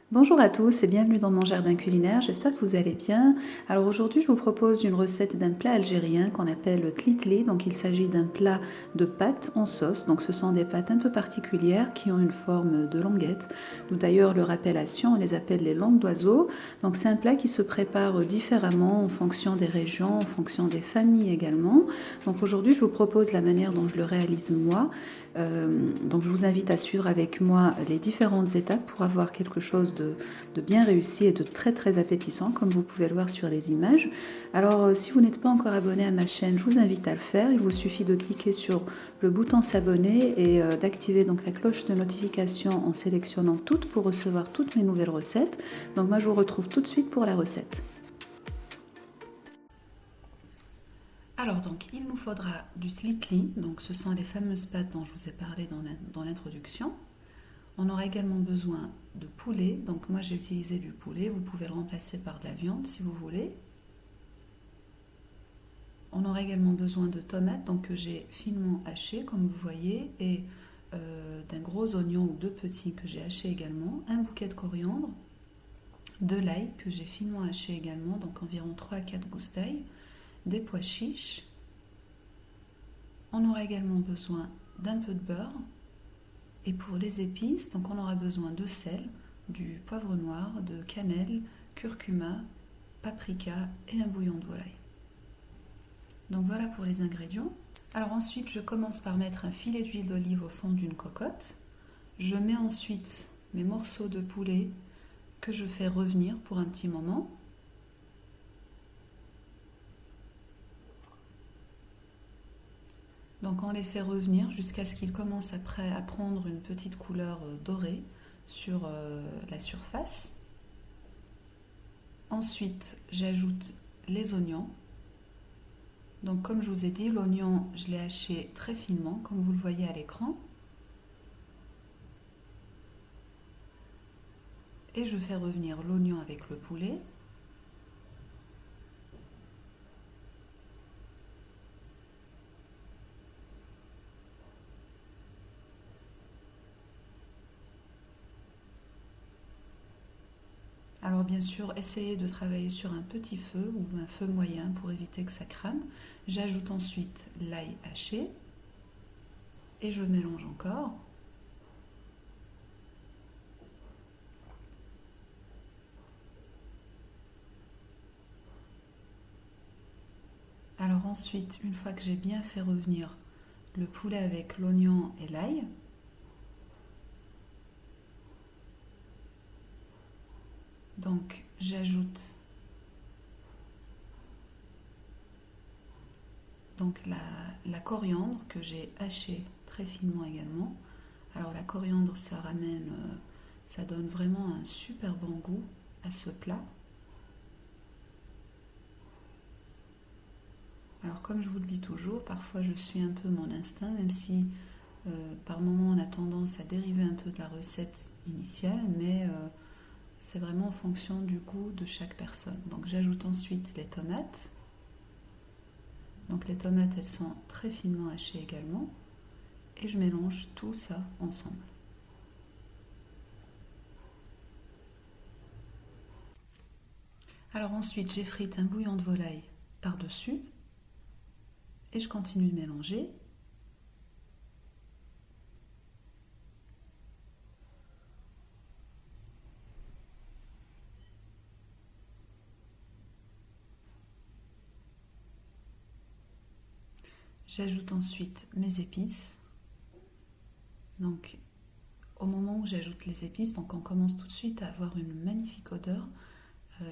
Bonjour à tous et bienvenue dans mon jardin culinaire, j'espère que vous allez bien. Alors aujourd'hui je vous propose une recette d'un plat algérien qu'on appelle le tlitli. Donc il s'agit d'un plat de pâtes en sauce, donc ce sont des pâtes un peu particulières qui ont une forme de languette. Nous d'ailleurs leur appellation, on les appelle les langues d'oiseau. Donc c'est un plat qui se prépare différemment en fonction des régions, en fonction des familles également. Donc aujourd'hui je vous propose la manière dont je le réalise moi. Donc je vous invite à suivre avec moi les différentes étapes pour avoir quelque chose de bien réussi et de très très appétissant comme vous pouvez le voir sur les images. Alors si vous n'êtes pas encore abonné à ma chaîne, je vous invite à le faire. Il vous suffit de cliquer sur le bouton s'abonner et d'activer donc la cloche de notification en sélectionnant toutes pour recevoir toutes mes nouvelles recettes. Donc moi je vous retrouve tout de suite pour la recette. Alors donc il nous faudra du tlitli, donc ce sont les fameuses pâtes dont je vous ai parlé dans l'introduction. On aura également besoin de poulet, donc moi j'ai utilisé du poulet, vous pouvez le remplacer par de la viande si vous voulez. On aura également besoin de tomates, donc que j'ai finement hachées comme vous voyez, et d'un gros oignon ou deux petits que j'ai hachés également, un bouquet de coriandre, de l'ail que j'ai finement haché également, donc environ 3 à 4 gousses d'ail, des pois chiches. On aura également besoin d'un peu de beurre. Et pour les épices, donc on aura besoin de sel, du poivre noir, de cannelle, curcuma, paprika et un bouillon de volaille. Donc voilà pour les ingrédients. Alors ensuite, je commence par mettre un filet d'huile d'olive au fond d'une cocotte. Je mets ensuite mes morceaux de poulet que je fais revenir pour un petit moment. Donc on les fait revenir jusqu'à ce qu'ils commencent après à prendre une petite couleur dorée sur la surface. Ensuite, j'ajoute les oignons. Donc comme je vous ai dit, l'oignon, je l'ai haché très finement, comme vous le voyez à l'écran. Et je fais revenir l'oignon avec le poulet. Alors bien sûr, essayez de travailler sur un petit feu ou un feu moyen pour éviter que ça crame. J'ajoute ensuite l'ail haché et je mélange encore. Alors ensuite, une fois que j'ai bien fait revenir le poulet avec l'oignon et l'ail, donc j'ajoute donc la coriandre que j'ai hachée très finement également. Alors la coriandre, ça donne vraiment un super bon goût à ce plat. Alors comme je vous le dis toujours, parfois je suis un peu mon instinct, même si par moment on a tendance à dériver un peu de la recette initiale, mais c'est vraiment en fonction du goût de chaque personne. Donc j'ajoute ensuite les tomates. Donc les tomates, elles sont très finement hachées également. Et je mélange tout ça ensemble. Alors ensuite, j'effrite un bouillon de volaille par-dessus. Et je continue de mélanger. J'ajoute ensuite mes épices. Donc au moment où j'ajoute les épices, donc on commence tout de suite à avoir une magnifique odeur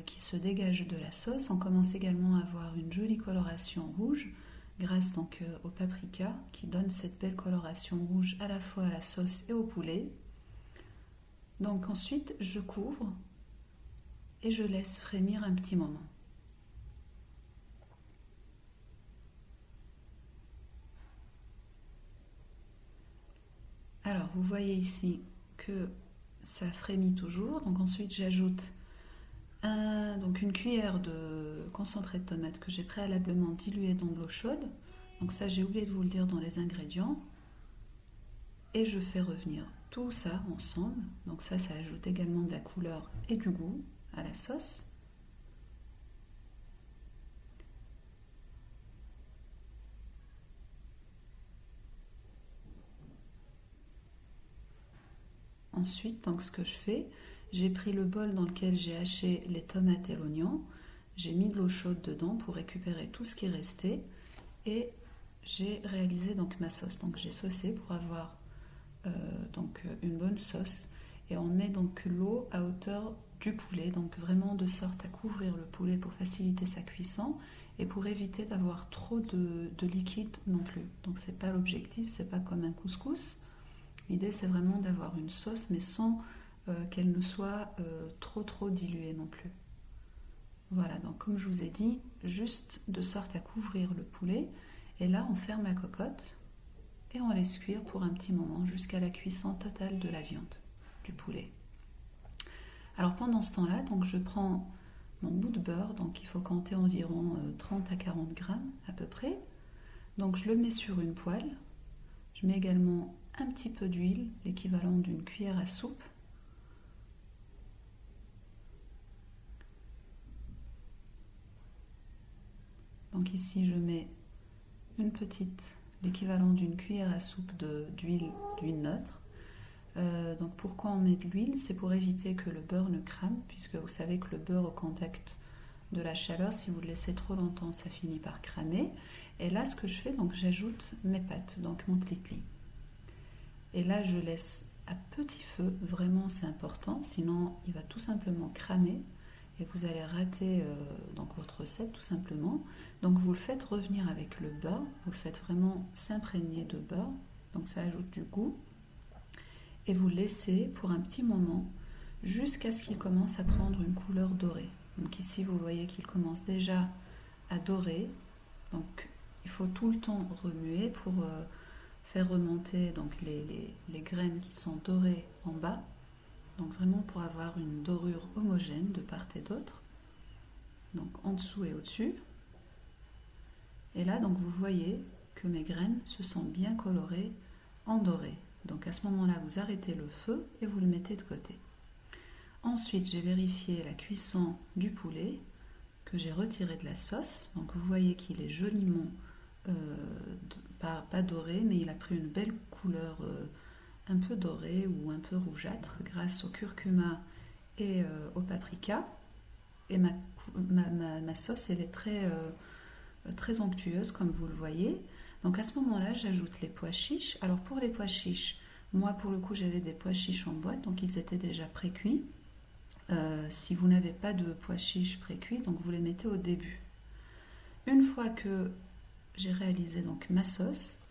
qui se dégage de la sauce. On commence également à avoir une jolie coloration rouge grâce donc au paprika qui donne cette belle coloration rouge à la fois à la sauce et au poulet. Donc ensuite je couvre et je laisse frémir un petit moment. Alors vous voyez ici que ça frémit toujours. Donc ensuite j'ajoute donc une cuillère de concentré de tomate que j'ai préalablement dilué dans de l'eau chaude. Donc ça j'ai oublié de vous le dire dans les ingrédients. Et je fais revenir tout ça ensemble. Donc ça ajoute également de la couleur et du goût à la sauce. Ensuite, donc ce que je fais, j'ai pris le bol dans lequel j'ai haché les tomates et l'oignon, j'ai mis de l'eau chaude dedans pour récupérer tout ce qui restait et j'ai réalisé donc ma sauce. Donc j'ai saucé pour avoir donc une bonne sauce et on met donc l'eau à hauteur du poulet, donc vraiment de sorte à couvrir le poulet pour faciliter sa cuisson et pour éviter d'avoir trop de liquide non plus. Donc c'est pas l'objectif, c'est pas comme un couscous. L'idée c'est vraiment d'avoir une sauce mais sans qu'elle ne soit trop diluée non plus. Voilà, donc comme je vous ai dit, juste de sorte à couvrir le poulet. Et là, on ferme la cocotte et on laisse cuire pour un petit moment jusqu'à la cuisson totale de la viande, du poulet. Alors pendant ce temps-là, donc je prends mon bout de beurre, donc il faut compter environ 30 à 40 grammes à peu près. Donc je le mets sur une poêle. Je mets également un petit peu d'huile, l'équivalent d'une cuillère à soupe. Donc ici, je mets l'équivalent d'une cuillère à soupe d'huile neutre. Donc pourquoi on met de l'huile? C'est pour éviter que le beurre ne crame, puisque vous savez que le beurre au contact de la chaleur, si vous le laissez trop longtemps, ça finit par cramer. Et là, ce que je fais, donc j'ajoute mes pâtes, donc mon tlitli. Et là, je laisse à petit feu, vraiment c'est important, sinon il va tout simplement cramer et vous allez rater donc votre recette tout simplement. Donc vous le faites revenir avec le beurre, vous le faites vraiment s'imprégner de beurre, donc ça ajoute du goût. Et vous le laissez pour un petit moment jusqu'à ce qu'il commence à prendre une couleur dorée. Donc ici vous voyez qu'il commence déjà à dorer, donc il faut tout le temps remuer pour faire remonter donc les graines qui sont dorées en bas. Donc vraiment pour avoir une dorure homogène de part et d'autre. Donc en dessous et au-dessus. Et là donc vous voyez que mes graines se sont bien colorées en doré. Donc à ce moment-là vous arrêtez le feu et vous le mettez de côté. Ensuite j'ai vérifié la cuisson du poulet que j'ai retiré de la sauce. Donc vous voyez qu'il est joliment pas doré, mais il a pris une belle couleur un peu dorée ou un peu rougeâtre grâce au curcuma et au paprika. Et ma sauce, elle est très onctueuse, comme vous le voyez. Donc à ce moment-là, j'ajoute les pois chiches. Alors pour les pois chiches, moi pour le coup, j'avais des pois chiches en boîte, donc ils étaient déjà pré-cuits. Si vous n'avez pas de pois chiches pré-cuits, donc vous les mettez au début. Une fois que j'ai réalisé donc ma sauce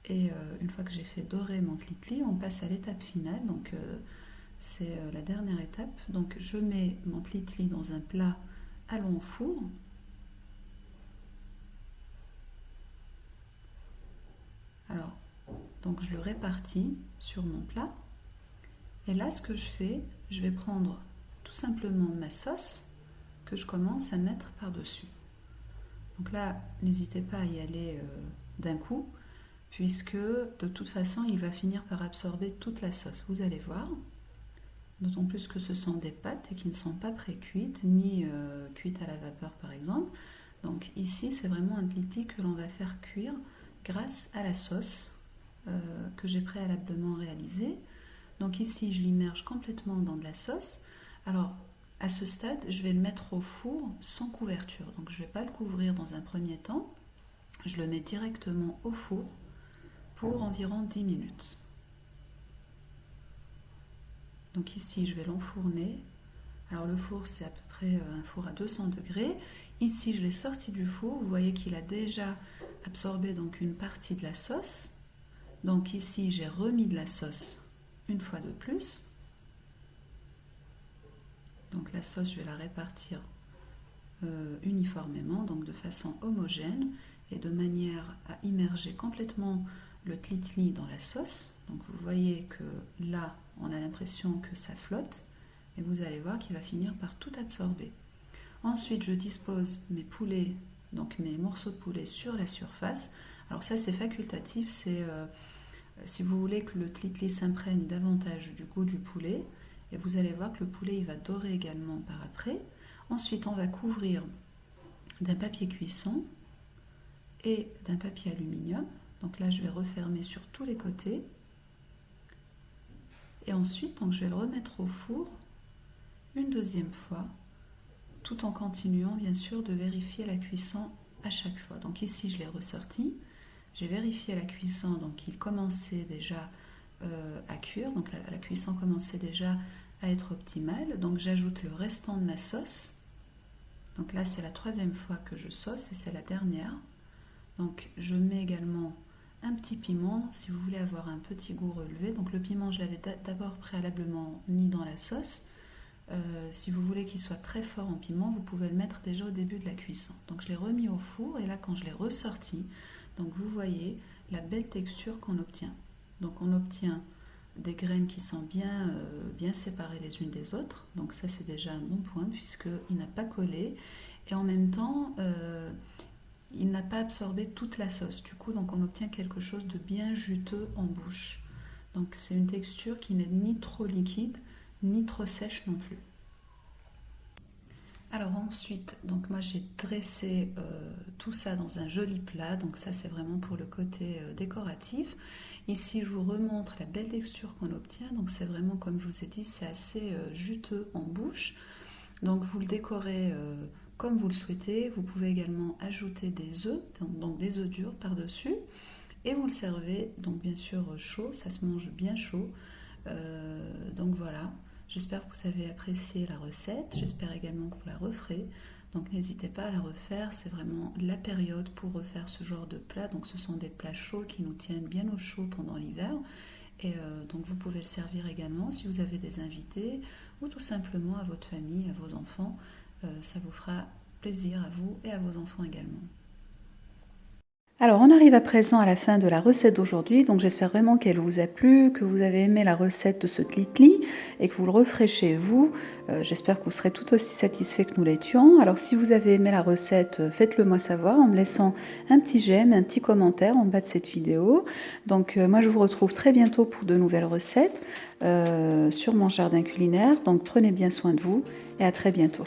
et une fois que j'ai fait dorer mon tlitli, on passe à l'étape finale. Donc c'est la dernière étape. Donc je mets mon tlitli dans un plat à long four. Alors donc je le répartis sur mon plat. Et là ce que je fais, je vais prendre tout simplement ma sauce que je commence à mettre par-dessus. Donc là, n'hésitez pas à y aller d'un coup, puisque de toute façon, il va finir par absorber toute la sauce. Vous allez voir, d'autant plus que ce sont des pâtes et qui ne sont pas pré-cuites, ni cuites à la vapeur par exemple. Donc ici, c'est vraiment un tlitli que l'on va faire cuire grâce à la sauce que j'ai préalablement réalisée. Donc ici, je l'immerge complètement dans de la sauce. Alors, à ce stade, je vais le mettre au four sans couverture. Donc je ne vais pas le couvrir dans un premier temps. Je le mets directement au four pour environ 10 minutes. Donc ici, je vais l'enfourner. Alors le four, c'est à peu près un four à 200 degrés. Ici, je l'ai sorti du four. Vous voyez qu'il a déjà absorbé donc une partie de la sauce. Donc ici, j'ai remis de la sauce une fois de plus. Donc la sauce, je vais la répartir uniformément, donc de façon homogène et de manière à immerger complètement le tlitli dans la sauce. Donc vous voyez que là, on a l'impression que ça flotte et vous allez voir qu'il va finir par tout absorber. Ensuite, je dispose mes poulets, donc mes morceaux de poulet sur la surface. Alors ça, c'est facultatif, si vous voulez que le tlitli s'imprègne davantage du goût du poulet, et vous allez voir que le poulet il va dorer également par après. Ensuite, on va couvrir d'un papier cuisson et d'un papier aluminium. Donc là, je vais refermer sur tous les côtés. Et ensuite, donc, je vais le remettre au four une deuxième fois, tout en continuant bien sûr de vérifier la cuisson à chaque fois. Donc ici, je l'ai ressorti. J'ai vérifié la cuisson, donc il commençait déjà à cuire, donc la cuisson commençait déjà à être optimale. Donc j'ajoute le restant de ma sauce. Donc là, c'est la troisième fois que je sauce et c'est la dernière. Donc je mets également un petit piment si vous voulez avoir un petit goût relevé. Donc le piment, je l'avais d'abord préalablement mis dans la sauce. Si vous voulez qu'il soit très fort en piment, vous pouvez le mettre déjà au début de la cuisson. Donc je l'ai remis au four et là quand je l'ai ressorti, donc vous voyez la belle texture qu'on obtient. Donc on obtient des graines qui sont bien séparées les unes des autres. Donc ça c'est déjà un bon point puisqu'il n'a pas collé et en même temps il n'a pas absorbé toute la sauce. Du coup donc on obtient quelque chose de bien juteux en bouche. Donc c'est une texture qui n'est ni trop liquide ni trop sèche non plus. Alors ensuite, donc moi j'ai dressé tout ça dans un joli plat, donc ça c'est vraiment pour le côté décoratif. Ici je vous remontre la belle texture qu'on obtient, donc c'est vraiment comme je vous ai dit, c'est assez juteux en bouche. Donc vous le décorez comme vous le souhaitez, vous pouvez également ajouter des œufs, donc des œufs durs par-dessus, et vous le servez donc bien sûr chaud, ça se mange bien chaud. Donc voilà. J'espère que vous avez apprécié la recette, j'espère également que vous la referez. Donc n'hésitez pas à la refaire, c'est vraiment la période pour refaire ce genre de plat. Donc ce sont des plats chauds qui nous tiennent bien au chaud pendant l'hiver. Et donc vous pouvez le servir également si vous avez des invités ou tout simplement à votre famille, à vos enfants. Ça vous fera plaisir à vous et à vos enfants également. Alors on arrive à présent à la fin de la recette d'aujourd'hui, donc j'espère vraiment qu'elle vous a plu, que vous avez aimé la recette de ce tlitli et que vous le referez chez vous. J'espère que vous serez tout aussi satisfait que nous l'étions. Alors si vous avez aimé la recette, faites-le moi savoir en me laissant un petit j'aime, un petit commentaire en bas de cette vidéo. Donc moi je vous retrouve très bientôt pour de nouvelles recettes sur mon jardin culinaire, donc prenez bien soin de vous et à très bientôt.